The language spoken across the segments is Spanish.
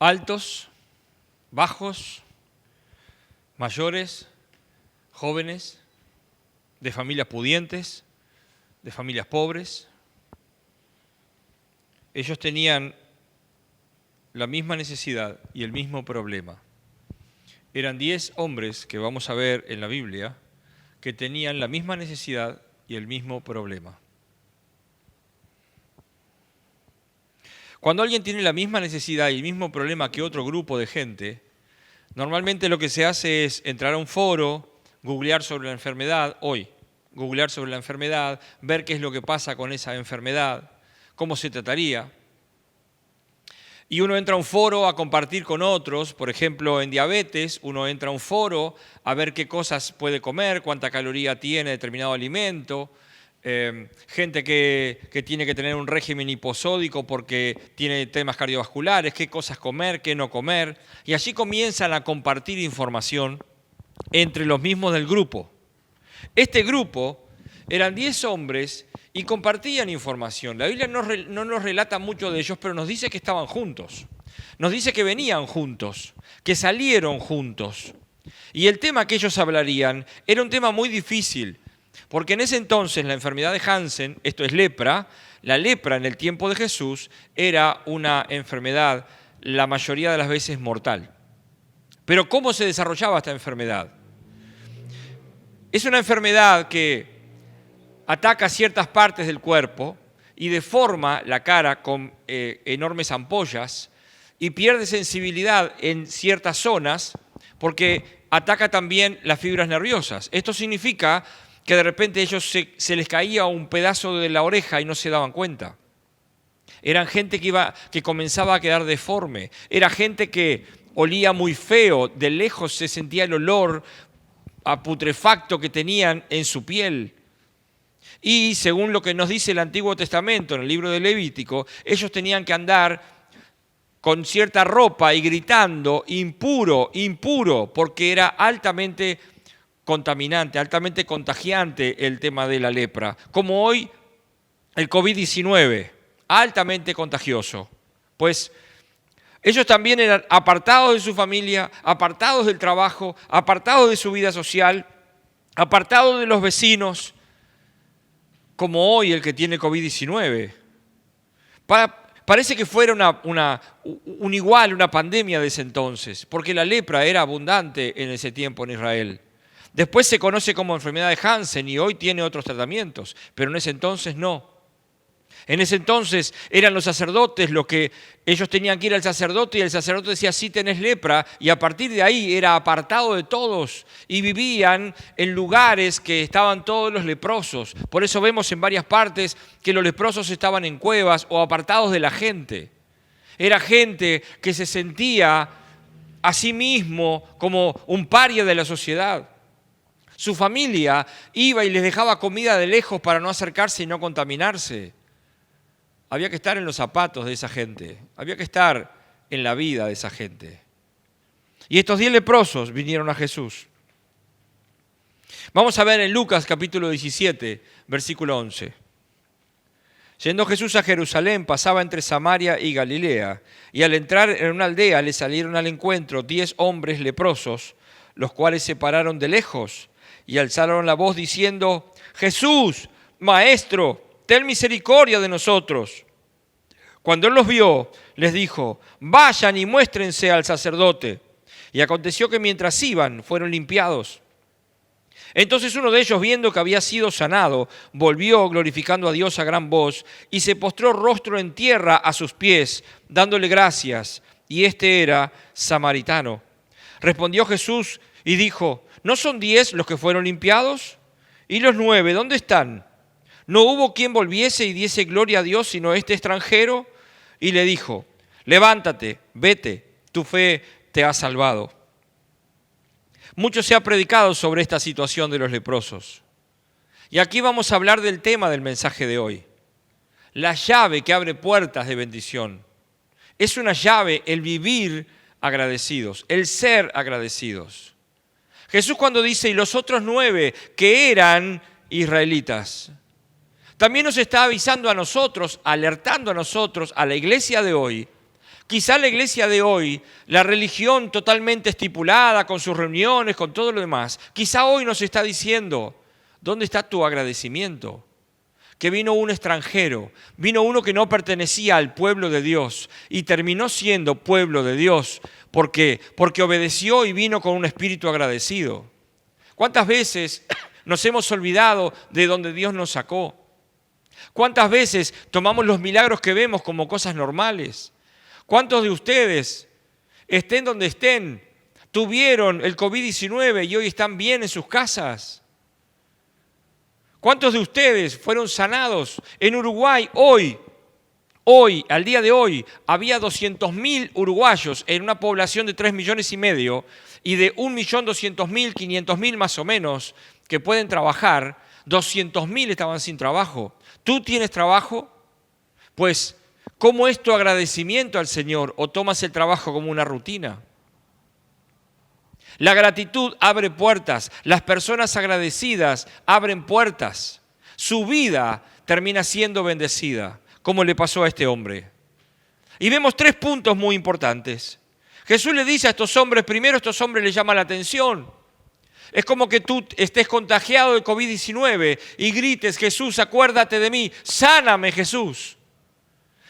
altos, bajos, mayores, jóvenes, de familias pudientes, de familias pobres. Ellos tenían la misma necesidad y el mismo problema. Eran 10 hombres que vamos a ver en la Biblia que tenían la misma necesidad y el mismo problema. Cuando alguien tiene la misma necesidad y el mismo problema que otro grupo de gente, normalmente lo que se hace es entrar a un foro, googlear sobre la enfermedad, ver qué es lo que pasa con esa enfermedad, cómo se trataría. Y uno entra a un foro a compartir con otros, por ejemplo, en diabetes, uno entra a un foro a ver qué cosas puede comer, cuánta caloría tiene determinado alimento, gente que tiene que tener un régimen hiposódico porque tiene temas cardiovasculares, qué cosas comer, qué no comer. Y allí comienzan a compartir información entre los mismos del grupo. Este grupo eran 10 hombres y compartían información. La Biblia no nos relata mucho de ellos, pero nos dice que estaban juntos. Nos dice que venían juntos, que salieron juntos. Y el tema que ellos hablarían era un tema muy difícil, porque en ese entonces la enfermedad de Hansen, esto es lepra, la lepra en el tiempo de Jesús era una enfermedad la mayoría de las veces mortal. Pero ¿cómo se desarrollaba esta enfermedad? Es una enfermedad que ataca ciertas partes del cuerpo y deforma la cara con enormes ampollas y pierde sensibilidad en ciertas zonas porque ataca también las fibras nerviosas. Esto significa que de repente a ellos se les caía un pedazo de la oreja y no se daban cuenta. Eran gente que comenzaba a quedar deforme. Era gente que olía muy feo. De lejos se sentía el olor a putrefacto que tenían en su piel. Y según lo que nos dice el Antiguo Testamento, en el libro de Levítico, ellos tenían que andar con cierta ropa y gritando, impuro, impuro, porque era altamente contaminante, altamente contagiante el tema de la lepra. Como hoy el COVID-19, altamente contagioso. Pues ellos también eran apartados de su familia, apartados del trabajo, apartados de su vida social, apartados de los vecinos, como hoy el que tiene COVID-19. Parece que fuera una pandemia de ese entonces, porque la lepra era abundante en ese tiempo en Israel. Después se conoce como enfermedad de Hansen y hoy tiene otros tratamientos, pero en ese entonces no. En ese entonces eran los sacerdotes los que ellos tenían que ir al sacerdote y el sacerdote decía, sí tenés lepra, y a partir de ahí era apartado de todos y vivían en lugares que estaban todos los leprosos. Por eso vemos en varias partes que los leprosos estaban en cuevas o apartados de la gente. Era gente que se sentía a sí mismo como un paria de la sociedad. Su familia iba y les dejaba comida de lejos para no acercarse y no contaminarse. Había que estar en los zapatos de esa gente, había que estar en la vida de esa gente. Y estos 10 leprosos vinieron a Jesús. Vamos a ver en Lucas capítulo 17, versículo 11. Yendo Jesús a Jerusalén, pasaba entre Samaria y Galilea, y al entrar en una aldea le salieron al encuentro 10 hombres leprosos, los cuales se pararon de lejos y alzaron la voz diciendo, Jesús, Maestro, ten misericordia de nosotros. Cuando él los vio, les dijo, vayan y muéstrense al sacerdote. Y aconteció que mientras iban, fueron limpiados. Entonces uno de ellos, viendo que había sido sanado, volvió glorificando a Dios a gran voz y se postró rostro en tierra a sus pies, dándole gracias. Y este era samaritano. Respondió Jesús y dijo, ¿no son 10 los que fueron limpiados? ¿Y los 9 dónde están? ¿No hubo quien volviese y diese gloria a Dios sino este extranjero? Y le dijo, levántate, vete, tu fe te ha salvado. Mucho se ha predicado sobre esta situación de los leprosos. Y aquí vamos a hablar del tema del mensaje de hoy. La llave que abre puertas de bendición. Es una llave el vivir agradecidos, el ser agradecidos. Jesús cuando dice, y los otros 9 que eran israelitas, también nos está avisando a nosotros, alertando a nosotros, a la iglesia de hoy, Quizá la iglesia de hoy, la religión totalmente estipulada, con sus reuniones, con todo lo demás, quizá hoy nos está diciendo, ¿dónde está tu agradecimiento? Que vino un extranjero, vino uno que no pertenecía al pueblo de Dios y terminó siendo pueblo de Dios. ¿Por qué? Porque obedeció y vino con un espíritu agradecido. ¿Cuántas veces nos hemos olvidado de donde Dios nos sacó? ¿Cuántas veces tomamos los milagros que vemos como cosas normales? ¿Cuántos de ustedes, estén donde estén, tuvieron el COVID-19 y hoy están bien en sus casas? ¿Cuántos de ustedes fueron sanados? En Uruguay hoy, al día de hoy, había 200.000 uruguayos en una población de 3,5 millones y de 1.200.000, 500.000 más o menos que pueden trabajar, 200.000 estaban sin trabajo. ¿Tú tienes trabajo? Pues, ¿cómo es tu agradecimiento al Señor o tomas el trabajo como una rutina? La gratitud abre puertas, las personas agradecidas abren puertas. Su vida termina siendo bendecida, como le pasó a este hombre. Y vemos 3 puntos muy importantes. Jesús le dice a estos hombres, primero estos hombres les llama la atención. Es como que tú estés contagiado de COVID-19 y grites, Jesús, acuérdate de mí, sáname Jesús.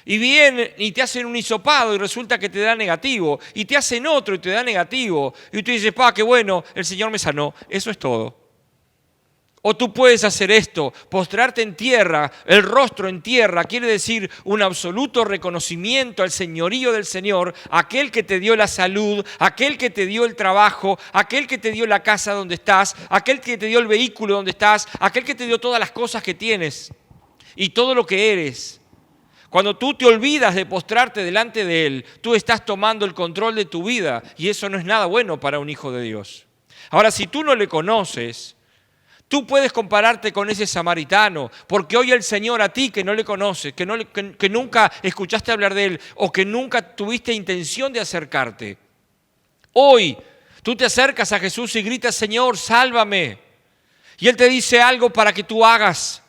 Y vienen y te hacen un hisopado y resulta que te da negativo. Y te hacen otro y te da negativo. Y tú dices, qué bueno, el Señor me sanó. Eso es todo. O tú puedes hacer esto, postrarte en tierra, el rostro en tierra, quiere decir un absoluto reconocimiento al señorío del Señor, aquel que te dio la salud, aquel que te dio el trabajo, aquel que te dio la casa donde estás, aquel que te dio el vehículo donde estás, aquel que te dio todas las cosas que tienes y todo lo que eres. Cuando tú te olvidas de postrarte delante de Él, tú estás tomando el control de tu vida y eso no es nada bueno para un hijo de Dios. Ahora, si tú no le conoces, tú puedes compararte con ese samaritano, porque hoy el Señor a ti que no le conoces, que nunca escuchaste hablar de Él o que nunca tuviste intención de acercarte, hoy tú te acercas a Jesús y gritas, Señor, sálvame. Y Él te dice algo para que tú hagas.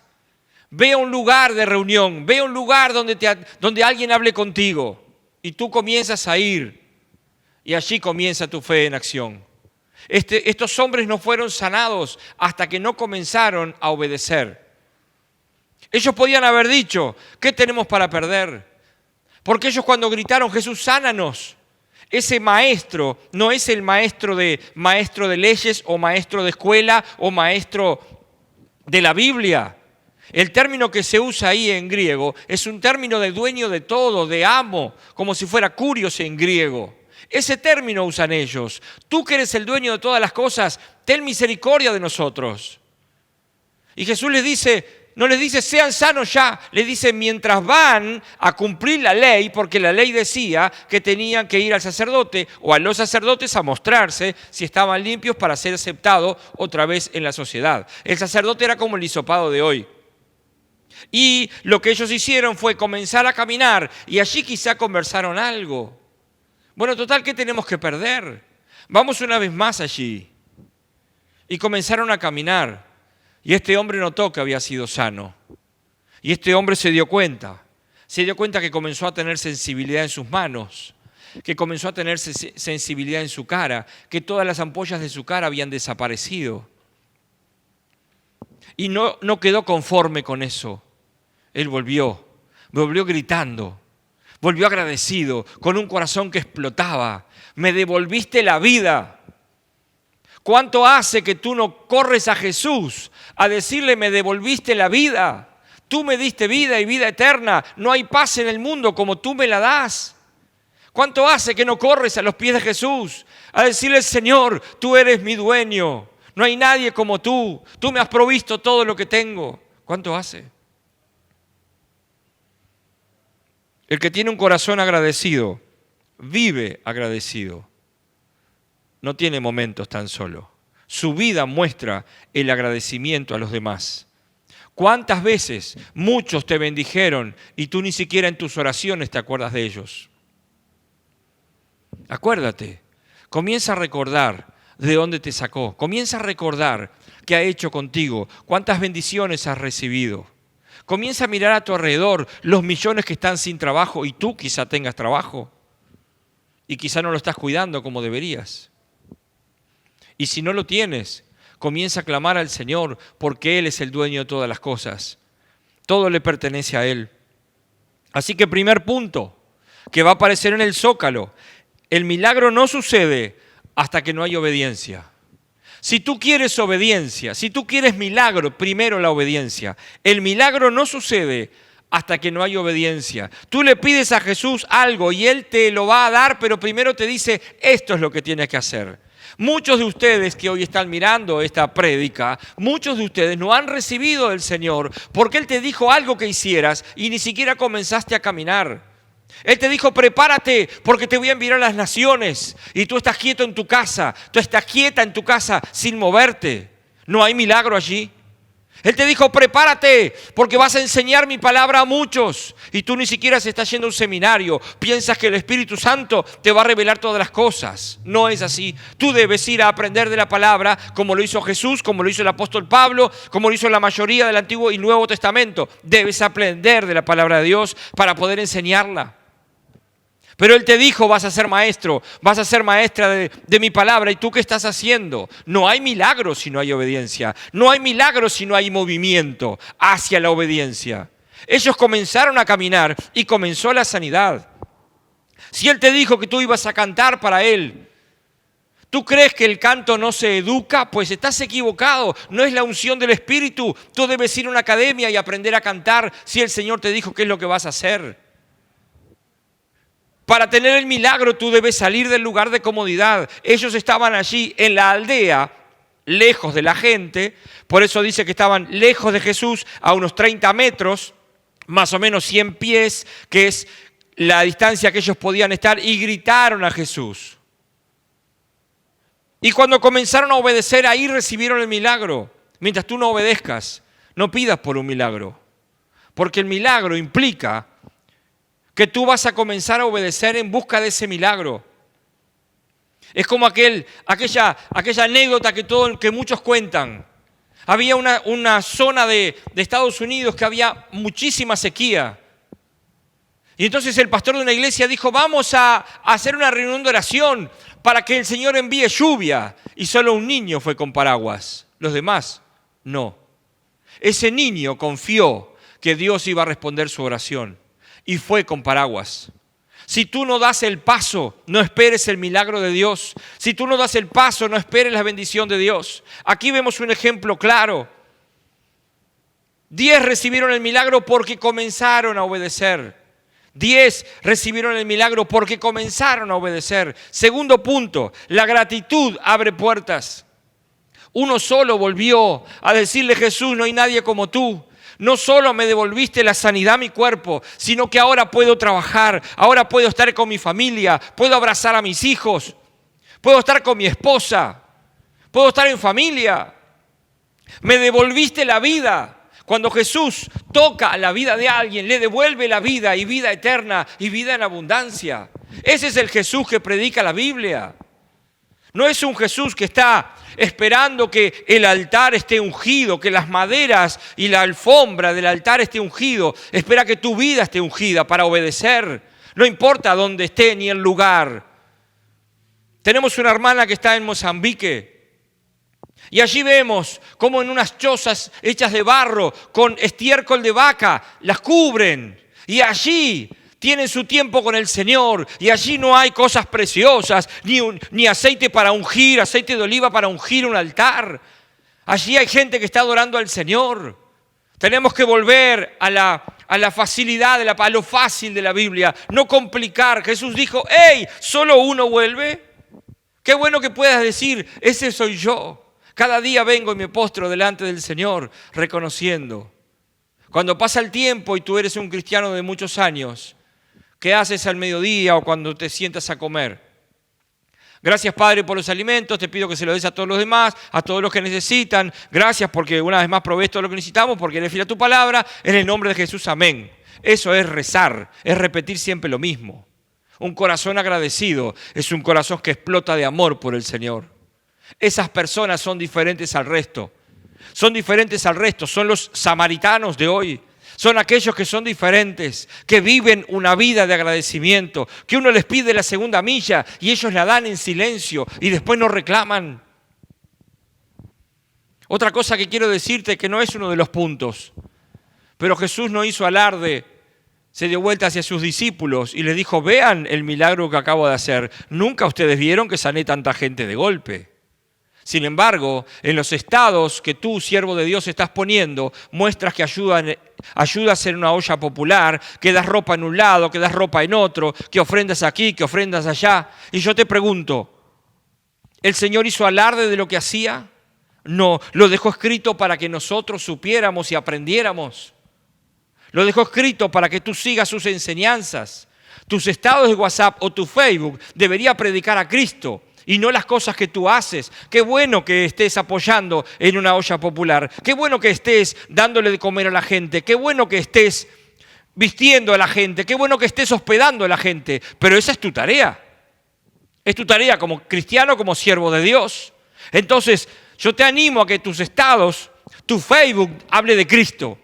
Ve a un lugar de reunión, ve a un lugar donde alguien hable contigo y tú comienzas a ir y allí comienza tu fe en acción. Estos hombres no fueron sanados hasta que no comenzaron a obedecer. Ellos podían haber dicho, ¿qué tenemos para perder? Porque ellos cuando gritaron, Jesús, sánanos, ese maestro no es el maestro de leyes o maestro de escuela o maestro de la Biblia. El término que se usa ahí en griego es un término de dueño de todo, de amo, como si fuera kurios en griego. Ese término usan ellos. Tú que eres el dueño de todas las cosas, ten misericordia de nosotros. Y Jesús les dice, no les dice sean sanos ya, les dice mientras van a cumplir la ley, porque la ley decía que tenían que ir al sacerdote o a los sacerdotes a mostrarse si estaban limpios para ser aceptados otra vez en la sociedad. El sacerdote era como el hisopado de hoy. Y lo que ellos hicieron fue comenzar a caminar y allí quizá conversaron algo. Bueno, total, ¿qué tenemos que perder? Vamos una vez más allí. Y comenzaron a caminar. Y este hombre notó que había sido sano. Y este hombre se dio cuenta. Se dio cuenta que comenzó a tener sensibilidad en sus manos, que comenzó a tener sensibilidad en su cara, que todas las ampollas de su cara habían desaparecido. Y no quedó conforme con eso. Él volvió gritando, volvió agradecido, con un corazón que explotaba. Me devolviste la vida. ¿Cuánto hace que tú no corres a Jesús a decirle, me devolviste la vida? Tú me diste vida y vida eterna. No hay paz en el mundo como tú me la das. ¿Cuánto hace que no corres a los pies de Jesús a decirle, Señor, tú eres mi dueño? No hay nadie como tú. Tú me has provisto todo lo que tengo. ¿Cuánto hace? El que tiene un corazón agradecido, vive agradecido. No tiene momentos tan solo. Su vida muestra el agradecimiento a los demás. ¿Cuántas veces muchos te bendijeron y tú ni siquiera en tus oraciones te acuerdas de ellos? Acuérdate, comienza a recordar de dónde te sacó. Comienza a recordar qué ha hecho contigo, cuántas bendiciones has recibido. Comienza a mirar a tu alrededor los millones que están sin trabajo y tú quizá tengas trabajo. y quizá no lo estás cuidando como deberías. Y si no lo tienes, comienza a clamar al Señor porque Él es el dueño de todas las cosas. Todo le pertenece a Él. Así que primer punto que va a aparecer en el zócalo, el milagro no sucede hasta que no hay obediencia. Si tú quieres obediencia, si tú quieres milagro, primero la obediencia. El milagro no sucede hasta que no hay obediencia. Tú le pides a Jesús algo y Él te lo va a dar, pero primero te dice, esto es lo que tienes que hacer. Muchos de ustedes que hoy están mirando esta prédica, muchos de ustedes no han recibido del Señor porque Él te dijo algo que hicieras y ni siquiera comenzaste a caminar. Él te dijo, prepárate porque te voy a enviar a las naciones y tú estás quieto en tu casa, tú estás quieta en tu casa sin moverte. No hay milagro allí. Él te dijo, prepárate porque vas a enseñar mi palabra a muchos y tú ni siquiera se estás yendo a un seminario. Piensas que el Espíritu Santo te va a revelar todas las cosas. No es así. Tú debes ir a aprender de la palabra como lo hizo Jesús, como lo hizo el apóstol Pablo, como lo hizo la mayoría del Antiguo y Nuevo Testamento. Debes aprender de la palabra de Dios para poder enseñarla. Pero Él te dijo, vas a ser maestro, vas a ser maestra de mi palabra. ¿Y tú qué estás haciendo? No hay milagro si no hay obediencia. No hay milagro si no hay movimiento hacia la obediencia. Ellos comenzaron a caminar y comenzó la sanidad. Si Él te dijo que tú ibas a cantar para Él, ¿tú crees que el canto no se educa? Pues estás equivocado. No es la unción del Espíritu. Tú debes ir a una academia y aprender a cantar si el Señor te dijo qué es lo que vas a hacer. Para tener el milagro tú debes salir del lugar de comodidad. Ellos estaban allí en la aldea, lejos de la gente. Por eso dice que estaban lejos de Jesús, a unos 30 metros, más o menos 100 pies, que es la distancia que ellos podían estar, y gritaron a Jesús. Y cuando comenzaron a obedecer, ahí recibieron el milagro. Mientras tú no obedezcas, no pidas por un milagro. Porque el milagro implica que tú vas a comenzar a obedecer en busca de ese milagro. Es como aquella anécdota que muchos cuentan. Había una zona de Estados Unidos que había muchísima sequía. Y entonces el pastor de una iglesia dijo, vamos a hacer una reunión de oración para que el Señor envíe lluvia. Y solo un niño fue con paraguas. Los demás, no. Ese niño confió que Dios iba a responder su oración. Y fue con paraguas. Si tú no das el paso, no esperes el milagro de Dios. Si tú no das el paso, no esperes la bendición de Dios. Aquí vemos un ejemplo claro. 10 recibieron el milagro porque comenzaron a obedecer. 10 recibieron el milagro porque comenzaron a obedecer. Segundo punto, la gratitud abre puertas. Uno solo volvió a decirle, Jesús, no hay nadie como tú. No solo me devolviste la sanidad a mi cuerpo, sino que ahora puedo trabajar, ahora puedo estar con mi familia, puedo abrazar a mis hijos, puedo estar con mi esposa, puedo estar en familia. Me devolviste la vida. Cuando Jesús toca la vida de alguien, le devuelve la vida y vida eterna y vida en abundancia. Ese es el Jesús que predica la Biblia. No es un Jesús que está esperando que el altar esté ungido, que las maderas y la alfombra del altar esté ungido. Espera que tu vida esté ungida para obedecer. No importa dónde esté ni el lugar. Tenemos una hermana que está en Mozambique. Y allí vemos cómo en unas chozas hechas de barro con estiércol de vaca las cubren. Y allí tienen su tiempo con el Señor y allí no hay cosas preciosas, ni aceite para ungir, aceite de oliva para ungir un altar. Allí hay gente que está adorando al Señor. Tenemos que volver a la facilidad, a lo fácil de la Biblia, no complicar. Jesús dijo, ¡hey! ¿Solo uno vuelve? Qué bueno que puedas decir, ese soy yo. Cada día vengo y me postro delante del Señor reconociendo. Cuando pasa el tiempo y tú eres un cristiano de muchos años, ¿qué haces al mediodía o cuando te sientas a comer? Gracias, Padre, por los alimentos. Te pido que se los des a todos los demás, a todos los que necesitan. Gracias porque una vez más provees todo lo que necesitamos, porque eres fiel a tu palabra. En el nombre de Jesús, amén. Eso es rezar, es repetir siempre lo mismo. Un corazón agradecido es un corazón que explota de amor por el Señor. Esas personas son diferentes al resto. Son diferentes al resto. Son los samaritanos de hoy. Son aquellos que son diferentes, que viven una vida de agradecimiento, que uno les pide la segunda milla y ellos la dan en silencio y después no reclaman. Otra cosa que quiero decirte, que no es uno de los puntos, pero Jesús no hizo alarde, se dio vuelta hacia sus discípulos y les dijo: vean el milagro que acabo de hacer. Nunca ustedes vieron que sané tanta gente de golpe. Sin embargo, en los estados que tú, siervo de Dios, estás poniendo, muestras que ayudas en una olla popular, que das ropa en un lado, que das ropa en otro, que ofrendas aquí, que ofrendas allá. Y yo te pregunto, ¿el Señor hizo alarde de lo que hacía? No, lo dejó escrito para que nosotros supiéramos y aprendiéramos. Lo dejó escrito para que tú sigas sus enseñanzas. Tus estados de WhatsApp o tu Facebook debería predicar a Cristo y no las cosas que tú haces. Qué bueno que estés apoyando en una olla popular. Qué bueno que estés dándole de comer a la gente. Qué bueno que estés vistiendo a la gente. Qué bueno que estés hospedando a la gente. Pero esa es tu tarea. Es tu tarea como cristiano, como siervo de Dios. Entonces, yo te animo a que tus estados, tu Facebook, hable de Cristo.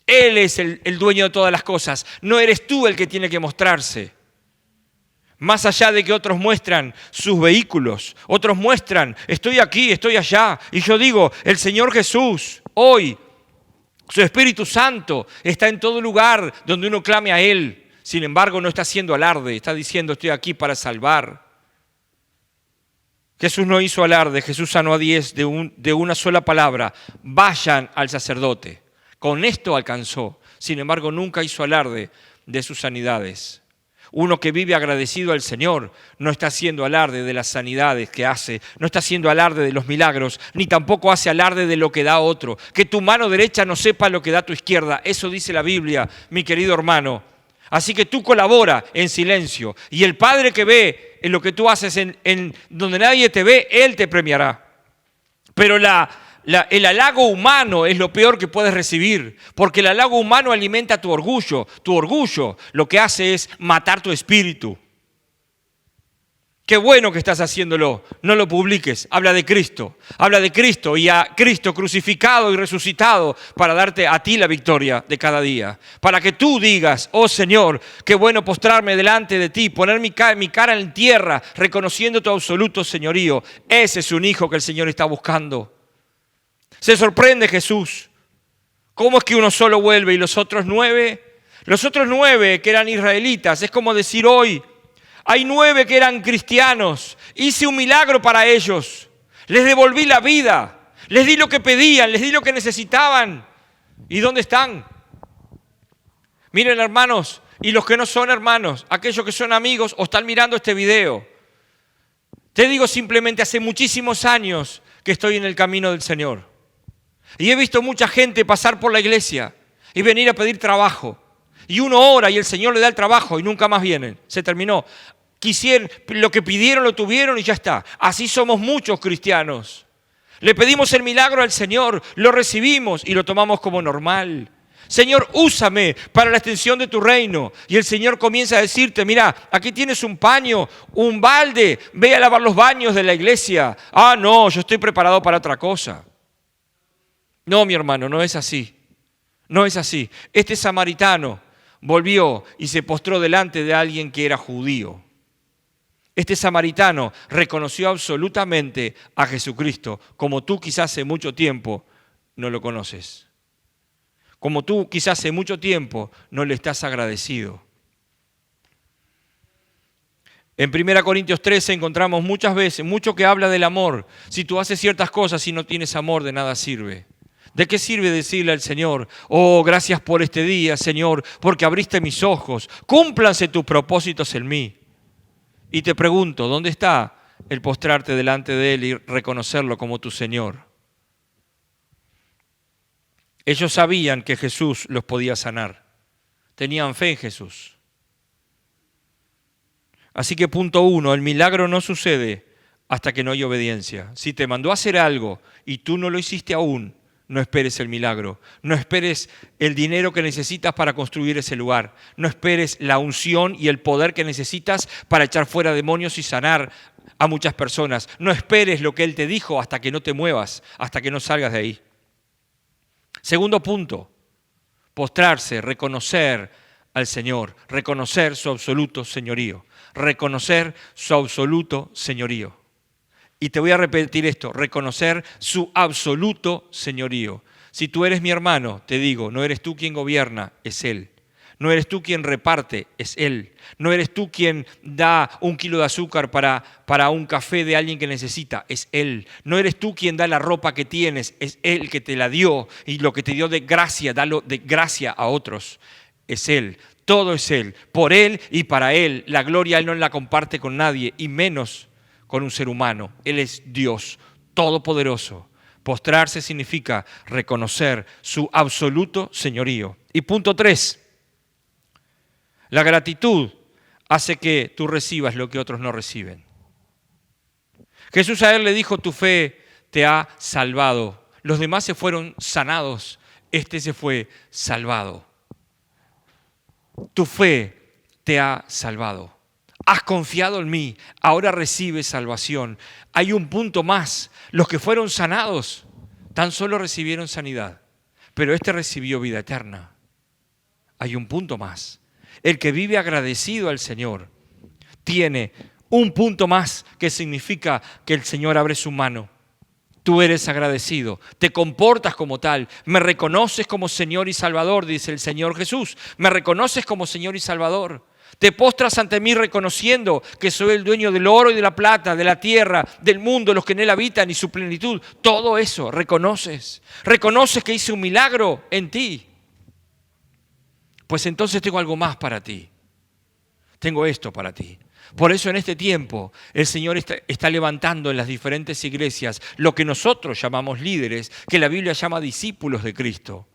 Él es el dueño de todas las cosas. No eres tú el que tiene que mostrarse. Más allá de que otros muestran sus vehículos, otros muestran, estoy aquí, estoy allá. Y yo digo, el Señor Jesús, hoy, su Espíritu Santo está en todo lugar donde uno clame a Él. Sin embargo, no está haciendo alarde, está diciendo, estoy aquí para salvar. Jesús no hizo alarde, Jesús sanó a 10 de una sola palabra: vayan al sacerdote. Con esto alcanzó. Sin embargo, nunca hizo alarde de sus sanidades. Uno que vive agradecido al Señor no está haciendo alarde de las sanidades que hace, no está haciendo alarde de los milagros, ni tampoco hace alarde de lo que da otro. Que tu mano derecha no sepa lo que da tu izquierda. Eso dice la Biblia, mi querido hermano. Así que tú colabora en silencio. Y el Padre que ve en lo que tú haces en donde nadie te ve, Él te premiará. Pero el halago humano es lo peor que puedes recibir, porque el halago humano alimenta tu orgullo. Tu orgullo lo que hace es matar tu espíritu. Qué bueno que estás haciéndolo, no lo publiques. Habla de Cristo y a Cristo crucificado y resucitado para darte a ti la victoria de cada día. Para que tú digas: oh Señor, qué bueno postrarme delante de ti, poner mi cara en tierra, reconociendo tu absoluto señorío. Ese es un hijo que el Señor está buscando. Se sorprende Jesús. ¿Cómo es que uno solo vuelve y los otros 9? Los otros 9 que eran israelitas, es como decir hoy, hay 9 que eran cristianos. Hice un milagro para ellos. Les devolví la vida. Les di lo que pedían, les di lo que necesitaban. ¿Y dónde están? Miren, hermanos, y los que no son hermanos, aquellos que son amigos o están mirando este video. Te digo simplemente, hace muchísimos años que estoy en el camino del Señor. Y he visto mucha gente pasar por la iglesia y venir a pedir trabajo. Y uno ora y el Señor le da el trabajo y nunca más vienen. Se terminó. Quisieron, lo que pidieron lo tuvieron y ya está. Así somos muchos cristianos. Le pedimos el milagro al Señor, lo recibimos y lo tomamos como normal. Señor, úsame para la extensión de tu reino. Y el Señor comienza a decirte: mira, aquí tienes un paño, un balde, ve a lavar los baños de la iglesia. Ah, no, yo estoy preparado para otra cosa. No, mi hermano, no es así. No es así. Este samaritano volvió y se postró delante de alguien que era judío. Este samaritano reconoció absolutamente a Jesucristo, como tú quizás hace mucho tiempo no lo conoces. Como tú quizás hace mucho tiempo no le estás agradecido. En 1 Corintios 13 encontramos muchas veces, mucho que habla del amor. Si tú haces ciertas cosas y no tienes amor, de nada sirve. ¿De qué sirve decirle al Señor: oh, gracias por este día, Señor, porque abriste mis ojos, cúmplanse tus propósitos en mí? Y te pregunto, ¿dónde está el postrarte delante de Él y reconocerlo como tu Señor? Ellos sabían que Jesús los podía sanar. Tenían fe en Jesús. Así que punto 1, el milagro no sucede hasta que no hay obediencia. Si te mandó a hacer algo y tú no lo hiciste aún, no esperes el milagro. No esperes el dinero que necesitas para construir ese lugar. No esperes la unción y el poder que necesitas para echar fuera demonios y sanar a muchas personas. No esperes lo que Él te dijo hasta que no te muevas, hasta que no salgas de ahí. Segundo punto, postrarse, reconocer al Señor, reconocer su absoluto señorío, reconocer su absoluto señorío. Y te voy a repetir esto, reconocer su absoluto señorío. Si tú eres mi hermano, te digo, no eres tú quien gobierna, es Él. No eres tú quien reparte, es Él. No eres tú quien da 1 kilo de azúcar para un café de alguien que necesita, es Él. No eres tú quien da la ropa que tienes, es Él que te la dio. Y lo que te dio de gracia, dalo de gracia a otros, es Él. Todo es Él, por Él y para Él. La gloria Él no la comparte con nadie, y menos con un ser humano. Él es Dios todopoderoso. Postrarse significa reconocer su absoluto señorío. Y punto 3. La gratitud hace que tú recibas lo que otros no reciben. Jesús a él le dijo, tu fe te ha salvado. Los demás se fueron sanados, este se fue salvado. Tu fe te ha salvado. Has confiado en mí, ahora recibes salvación. Hay un punto más. Los que fueron sanados tan solo recibieron sanidad, pero este recibió vida eterna. Hay un punto más. El que vive agradecido al Señor tiene un punto más que significa que el Señor abre su mano. Tú eres agradecido, te comportas como tal, me reconoces como Señor y Salvador, dice el Señor Jesús. Me reconoces como Señor y Salvador. Te postras ante mí reconociendo que soy el dueño del oro y de la plata, de la tierra, del mundo, los que en él habitan y su plenitud. Todo eso reconoces. Reconoces que hice un milagro en ti. Pues entonces tengo algo más para ti. Tengo esto para ti. Por eso en este tiempo el Señor está levantando en las diferentes iglesias lo que nosotros llamamos líderes, que la Biblia llama discípulos de Cristo.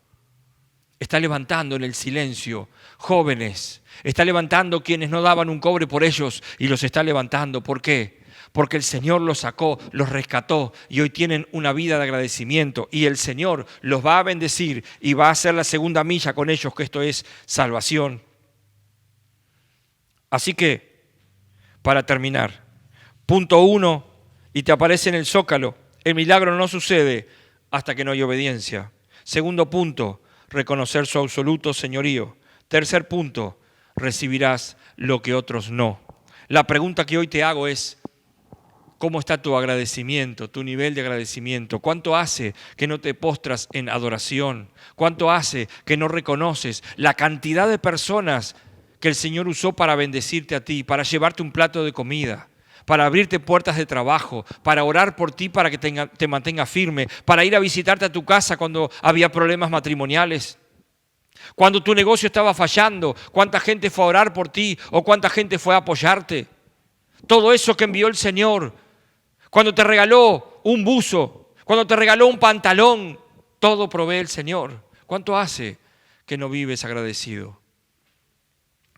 Está levantando en el silencio jóvenes, está levantando quienes no daban un cobre por ellos y los está levantando. ¿Por qué? Porque el Señor los sacó, los rescató y hoy tienen una vida de agradecimiento y el Señor los va a bendecir y va a hacer la segunda milla con ellos, que esto es salvación. Así que, para terminar, punto 1, y te aparece en el zócalo, el milagro no sucede hasta que no hay obediencia. Segundo punto, reconocer su absoluto señorío. Tercer punto, recibirás lo que otros no. La pregunta que hoy te hago es, ¿cómo está tu agradecimiento, tu nivel de agradecimiento? ¿Cuánto hace que no te postras en adoración? ¿Cuánto hace que no reconoces la cantidad de personas que el Señor usó para bendecirte a ti, para llevarte un plato de comida, para abrirte puertas de trabajo, para orar por ti para que te mantenga firme, para ir a visitarte a tu casa cuando había problemas matrimoniales? Cuando tu negocio estaba fallando, ¿cuánta gente fue a orar por ti o cuánta gente fue a apoyarte? Todo eso que envió el Señor, cuando te regaló un buzo, cuando te regaló un pantalón, todo provee el Señor. ¿Cuánto hace que no vives agradecido?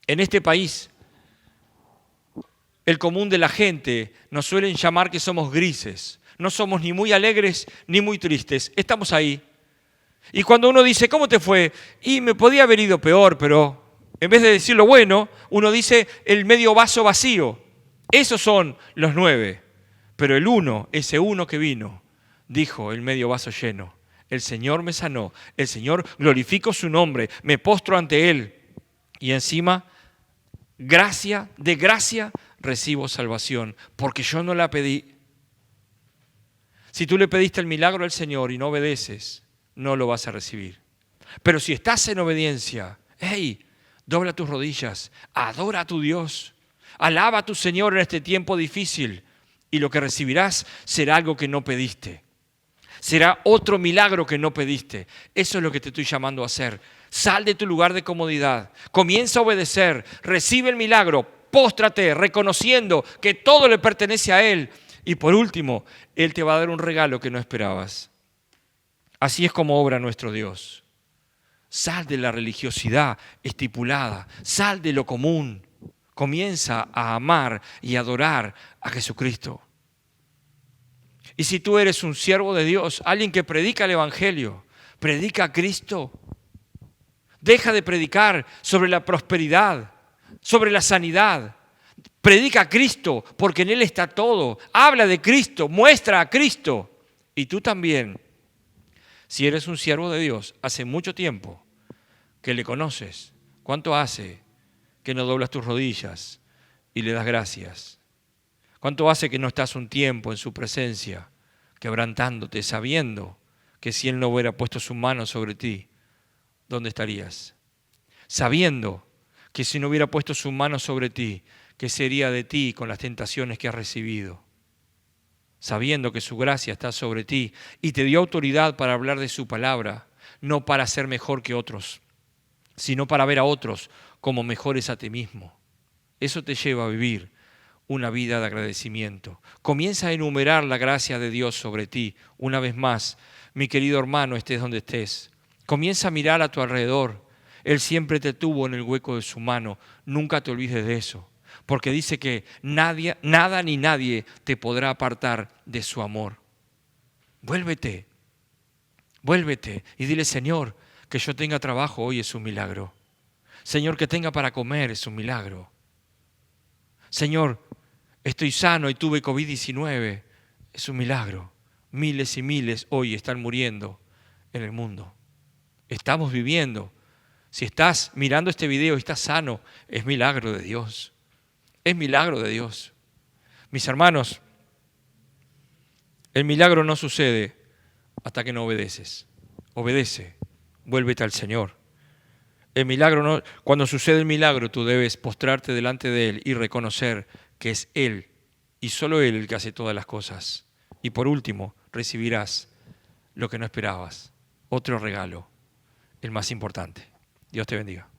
En este país, el común de la gente nos suelen llamar que somos grises. No somos ni muy alegres ni muy tristes. Estamos ahí. Y cuando uno dice, ¿cómo te fue? Y me podía haber ido peor, pero en vez de decir lo bueno, uno dice el medio vaso vacío. Esos son los 9. Pero el uno, ese uno que vino, dijo el medio vaso lleno. El Señor me sanó. El Señor glorificó su nombre. Me postro ante Él. Y encima, de gracia, recibo salvación, porque yo no la pedí. Si tú le pediste el milagro al Señor y no obedeces, no lo vas a recibir. Pero si estás en obediencia, hey, dobla tus rodillas, adora a tu Dios, alaba a tu Señor en este tiempo difícil y lo que recibirás será algo que no pediste. Será otro milagro que no pediste. Eso es lo que te estoy llamando a hacer. Sal de tu lugar de comodidad, comienza a obedecer, recibe el milagro, póstrate reconociendo que todo le pertenece a Él. Y por último, Él te va a dar un regalo que no esperabas. Así es como obra nuestro Dios. Sal de la religiosidad estipulada, sal de lo común. Comienza a amar y adorar a Jesucristo. Y si tú eres un siervo de Dios, alguien que predica el Evangelio, predica a Cristo. Deja de predicar sobre la prosperidad, sobre la sanidad. Predica a Cristo, porque en Él está todo. Habla de Cristo, muestra a Cristo. Y tú también, si eres un siervo de Dios, hace mucho tiempo que le conoces? ¿Cuánto hace que no doblas tus rodillas y le das gracias? ¿Cuánto hace que no estás un tiempo en su presencia, quebrantándote, sabiendo que si Él no hubiera puesto su mano sobre ti, ¿dónde estarías? Sabiendo que si no hubiera puesto su mano sobre ti, ¿qué sería de ti con las tentaciones que has recibido? Sabiendo que su gracia está sobre ti y te dio autoridad para hablar de su palabra, no para ser mejor que otros, sino para ver a otros como mejores a ti mismo. Eso te lleva a vivir una vida de agradecimiento. Comienza a enumerar la gracia de Dios sobre ti. Una vez más, mi querido hermano, estés donde estés. Comienza a mirar a tu alrededor. Él siempre te tuvo en el hueco de su mano. Nunca te olvides de eso. Porque dice que nada ni nadie te podrá apartar de su amor. Vuélvete y dile: Señor, que yo tenga trabajo hoy es un milagro. Señor, que tenga para comer es un milagro. Señor, estoy sano y tuve COVID-19, es un milagro. Miles y miles hoy están muriendo en el mundo. Estamos viviendo. Si estás mirando este video y estás sano, es milagro de Dios. Es milagro de Dios. Mis hermanos, el milagro no sucede hasta que no obedeces. Obedece, vuélvete al Señor. El milagro no, cuando sucede el milagro, tú debes postrarte delante de Él y reconocer que es Él y solo Él el que hace todas las cosas. Y por último, recibirás lo que no esperabas, otro regalo, el más importante. Dios te bendiga.